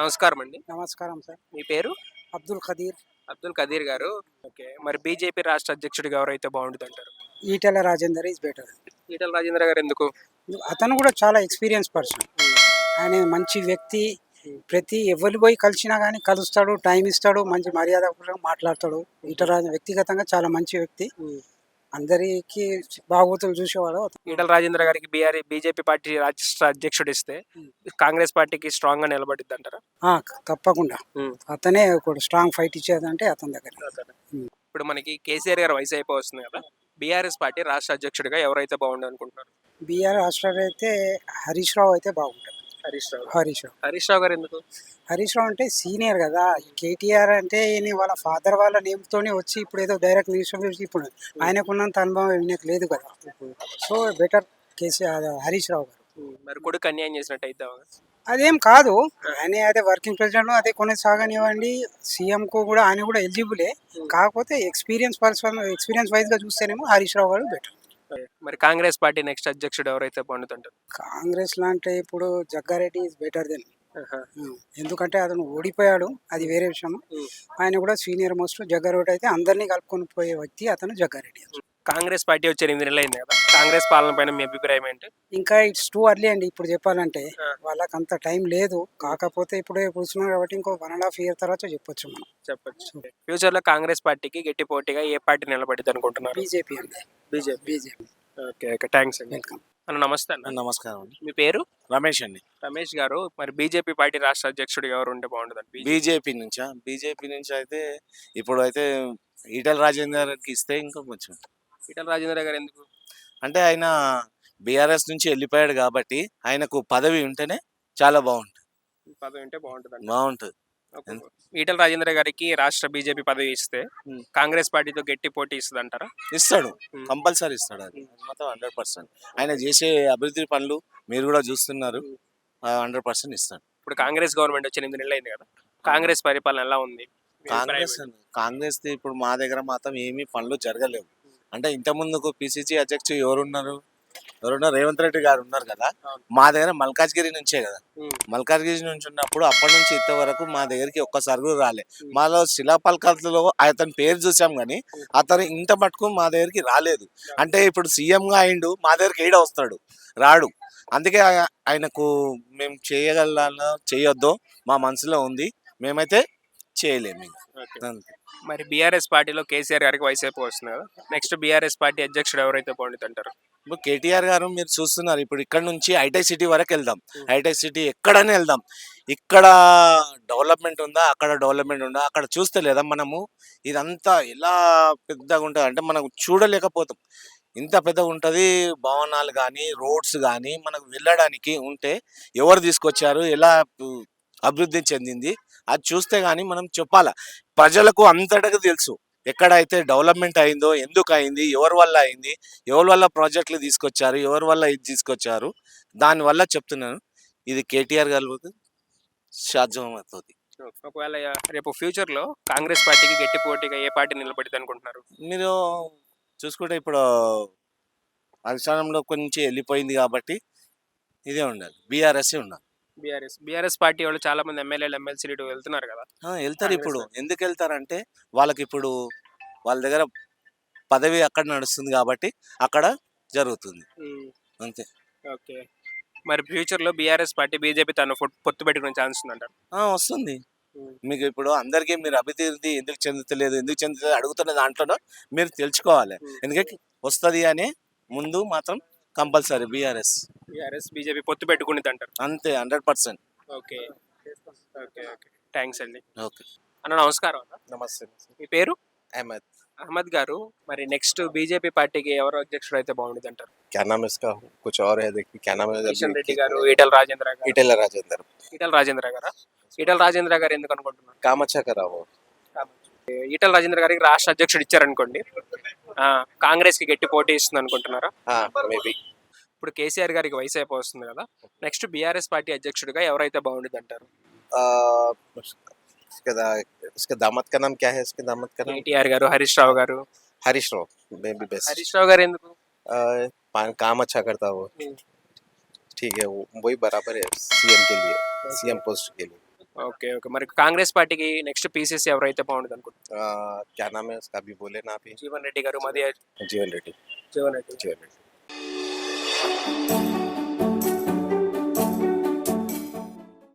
నమస్కారం అండి. నమస్కారం సార్. మీ పేరు? అబ్దుల్ ఖదీర్. అబ్దుల్ కదీర్ గారు. ఓకే. మరి బీజేపీ రాష్ట్ర అధ్యక్షుడిగా ఎవరైతే బావుంటదంటారు? Etela Rajender is better. ఈటెల రాజేంద్ర గారు ఎందుకు? అతను కూడా చాలా ఎక్స్పీరియన్స్ పర్సన్. ఆయన మంచి వ్యక్తి. ప్రతి ఎవరు పోయి కలిసినా కానీ కలుస్తాడు, టైం ఇస్తాడు, మంచి మర్యాదపూర్వకంగా మాట్లాడతాడు. ఈటెల రాజేందర్ వ్యక్తిగతంగా చాలా మంచి వ్యక్తి. అందరికీ బాగోతులు చూసేవాడు. ఈటెల రాజేంద్ర గారికి బీజేపీ పార్టీ రాష్ట్ర అధ్యక్షుడు ఇస్తే కాంగ్రెస్ పార్టీకి స్ట్రాంగ్ గా నిలబడిద్ది అంటారా? తప్పకుండా అతనే ఒక స్ట్రాంగ్ ఫైట్ ఇచ్చేదంటే అతని దగ్గర. ఇప్పుడు మనకి కేసీఆర్ గారు వయసు అయిపోతుంది కదా, బీఆర్ఎస్ పార్టీ రాష్ట్ర అధ్యక్షుడిగా ఎవరైతే బాగుండు అనుకుంటున్నారు? బీఆర్ రాష్ట్ర అయితే హరీష్ రావు అయితే బాగుంటుంది. హరీష్ రావు గారు ఎందుకు? హరీష్ రావు అంటే సీనియర్ కదా. కేటీఆర్ అంటే వాళ్ళ ఫాదర్ వాళ్ళ నేమ్తోనే వచ్చి ఇప్పుడు ఏదో డైరెక్ట్ మినిస్టర్ ఇప్పుడు ఆయనకున్నంత అనుభవం ఈయనకు లేదు కదా. సో బెటర్ కేసీఆర్ హరీష్ రావు గారు. మరి కొడుకు అన్యాయం చేసినట్టు అయితే అదేం కాదు. ఆయన అదే వర్కింగ్ ప్రెసిడెంట్ అదే కొనసాగనివ్వండి. సీఎంకు కూడా ఆయన కూడా ఎలిజిబులే. కాకపోతే ఎక్స్పీరియన్స్ వైజ్ గా చూస్తేనేమో హరీష్ రావు గారు బెటర్. మరి కాంగ్రెస్ పార్టీ నెక్స్ట్ అధ్యక్షుడు ఎవరైతే బాగుంటుంటారు? కాంగ్రెస్ లో అంటే ఇప్పుడు జగ్గారెడ్డి ఈజ్ బెటర్ దెన్. ఎందుకంటే అతను ఓడిపోయాడు, అది వేరే విషయం. ఆయన కూడా సీనియర్ మోస్ట్. జగ్గారెడ్డి అయితే అందరినీ కలుపుకొని పోయే వ్యక్తి అతను జగ్గారెడ్డి. కాంగ్రెస్ పార్టీ వచ్చే 8 నెలలు అయింది కదా, కాంగ్రెస్ పాలన పైన మీ అభిప్రాయం ఏంటి? ఇంకా ఇట్స్ టూ అర్లీ అండి ఇప్పుడు చెప్పాలంటే. వాళ్ళకి అంత టైం లేదు. కాకపోతే ఇప్పుడే కూర్చున్నారు కాబట్టి ఇంకో 1.5 year తర్వాత చెప్పొచ్చు. ఫ్యూచర్ లో కాంగ్రెస్ పార్టీకి గట్టి పోటీగా ఏ పార్టీ నిలబడిద్ది అనుకుంటున్నారు? బీజేపీ అండి. బీజేపీ. ఓకే, థ్యాంక్స్ అండి. వెల్కమ్. నమస్తే అన్న. నమస్కారం అండి. మీ పేరు? రమేష్ అండి. రమేష్ గారు, మరి బీజేపీ పార్టీ రాష్ట్ర అధ్యక్షుడు ఎవరు ఉంటే బాగుంటుంది? బీజేపీ నుంచి అయితే ఇప్పుడు అయితే ఈటెల రాజేందర్కి ఇస్తే ఇంకా కొంచెం. ఈటెల రాజేంద్ర గారు ఎందుకు? అంటే ఆయన బీఆర్ఎస్ నుంచి వెళ్ళిపోయాడు కాబట్టి ఆయనకు పదవి ఉంటేనే చాలా బాగుంటుంది. పదవి ఉంటే బాగుంటుంది. ఈటెల రాజేంద్ర గారికి రాష్ట్ర బీజేపీ పదవి ఇస్తే కాంగ్రెస్ పార్టీతో గట్టి పోటీ ఇస్తుంది అంటారా? ఇస్తాడు, కంపల్సరీ ఇస్తాడు. అది మొత్తం 100%. ఆయన చేసే అభివృద్ధి పనులు మీరు కూడా చూస్తున్నారు. 100% ఇస్తాడు. ఇప్పుడు కాంగ్రెస్ గవర్నమెంట్ వచ్చి 8 నెలలు అయింది కదా, కాంగ్రెస్ పరిపాలన ఎలా ఉంది? కాంగ్రెస్ ఇప్పుడు మా దగ్గర మాత్రం ఏమీ పనులు జరగలేవు. అంటే ఇంత ముందుకు పిసిసి అధ్యక్షుడు ఎవరున్నారు? రేవంత్ రెడ్డి గారు ఉన్నారు కదా. మా దగ్గర మల్కాజ్గిరి నుంచే కదా. మల్కాజ్గిరి నుంచి ఉన్నప్పుడు అప్పటి నుంచి ఇంతవరకు మా దగ్గరికి ఒక్కసారి కూడా రాలే. మాలో శిలాపలకాలలో అతని పేరు చూసాం కానీ అతను ఇంత మటుకు మా దగ్గరికి రాలేదు. అంటే ఇప్పుడు సీఎంగా అయిండు, మా దగ్గరికి ఏడ వస్తాడు? రాడు. అందుకే ఆయనకు మేము చేయగలనో చేయొద్దో మా మనసులో ఉంది. మేమైతే చేయలేము. మరి బీఆర్ఎస్ పార్టీలో కేసీఆర్ గారికి వయసు అయిపో వస్తుంది కదా, నెక్స్ట్ బీఆర్ఎస్ పార్టీ అధ్యక్షుడు ఎవరైతే బాగుంటుంది అంటారు? ఇప్పుడు కేటీఆర్ గారు మీరు చూస్తున్నారు. ఇప్పుడు ఇక్కడ నుంచి హైటెక్ సిటీ వరకు వెళ్దాం. హైటెక్ సిటీ ఎక్కడనే వెళ్దాం. ఇక్కడ డెవలప్మెంట్ ఉందా, అక్కడ డెవలప్మెంట్ ఉందా, అక్కడ చూస్తే లేదా మనము ఇదంతా ఎలా పెద్దగా ఉంటుంది అంటే మనం చూడలేకపోతాం. ఇంత పెద్దగా ఉంటుంది. భవనాలు కానీ రోడ్స్ కానీ మనకు వెళ్ళడానికి ఉంటే ఎవరు తీసుకొచ్చారు, ఎలా అభివృద్ధి చెందింది అది చూస్తే కానీ మనం చెప్పాలా. ప్రజలకు అంతటగా తెలుసు ఎక్కడైతే డెవలప్మెంట్ అయిందో, ఎందుకు అయింది, ఎవరి వల్ల అయింది, ఎవరి వల్ల ప్రాజెక్టులు తీసుకొచ్చారు, ఎవరి వల్ల ఇది తీసుకొచ్చారు. దానివల్ల చెప్తున్నాను, ఇది కేటీఆర్ గారు సాధ్యం అవుతుంది. ఒకవేళ రేపు ఫ్యూచర్ లో కాంగ్రెస్ పార్టీకి గట్టి పోటీగా ఏ పార్టీ నిలబడిద్ది అనుకుంటున్నారు? మీరు చూసుకుంటే ఇప్పుడు అధిష్టానంలో కొంచెం వెళ్ళిపోయింది కాబట్టి ఇదే ఉండాలి, బీఆర్ఎస్ ఉండాలి. బీఆర్ఎస్ పార్టీ వాళ్ళు చాలా మంది ఎమ్మెల్యేలు ఎమ్మెల్సీలు వెళ్తున్నారు కదా. వెళ్తారు. ఇప్పుడు ఎందుకు వెళ్తారంటే వాళ్ళకి ఇప్పుడు వాళ్ళ దగ్గర పదవి అక్కడ నడుస్తుంది కాబట్టి అక్కడ జరుగుతుంది అంతే. ఓకే. మరి ఫ్యూచర్ లో బీఆర్ఎస్ పార్టీ బీజేపీ తన పొత్తు పెట్టుకునే ఛాన్స్ ఉందంటారు? వస్తుంది. మీకు ఇప్పుడు అందరికీ మీరు అభివృద్ధి ఎందుకు చెందుతలేదు అడుగుతున్న దాంట్లో మీరు తెలుసుకోవాలి. ఎందుకంటే వస్తుంది అనే ముందు మాత్రం కంపల్సరీ బీఆర్ఎస్ బీజేపీ పొత్తు పెట్టుకునేది అంటారు అంతే 100%. ఓకే, థ్యాంక్స్ అండి. ఓకే అన్న, నమస్కారం. నమస్తే. మీ పేరు? అహ్మద్ గారు, మరి నెక్స్ట్ బీజేపీ పార్టీకి ఎవరు అధ్యక్షుడు అయితే బాగుంటుంది అంటారు? क्या नाम है इसका? कुछ और है, देखिए क्या नाम है. కిషన్ రెడ్డి గారు, ఈటెల రాజేంద్ర గారు. ఈటెల రాజేందర్. ఈటెల రాజేంద్ర గారు ఎందుకు అనుకుంటున్నారు? काम अच्छा करा वो. ఈటెల రాజేంద్ర గారికి రాష్ట్ర అధ్యక్షుడు ఇచ్చారనుకోండి, కాంగ్రెస్ కి గట్టి పోటీ ఇస్తుంది అనుకుంటున్నారా? మేబీ. ఇప్పుడు కేసీఆర్ గారికి వయసు అయిపోతుంది కదా, నెక్స్ట్ బీఆర్ఎస్ పార్టీ అధ్యక్షుడిగా ఎవరైతే బాగుంటుంది అంటారు? इसका दामाद का नाम क्या है? इसके दामाद का नाम కేటీఆర్ గారు, హరీష్ రావు గారు. Harish Rao maybe best. హరీష్ రావు గారు ఎందుకు? काम अच्छा करता वो. ठीक है, वो वही बराबर है सीएम के लिए, सीएम पोस्ट के लिए. Okay okay. మరి కాంగ్రెస్ పార్టీకి నెక్స్ట్ పీసీసీ ఎవరైతే బాగుంటుంది అనుకుంటున్నారు? क्या नाम है उसका अभी बोले ना अभी జీవన్ రెడ్డి గారు, మధ్య जीवन रेड्डी జీవన్ రెడ్డి. जीवन रेड्डी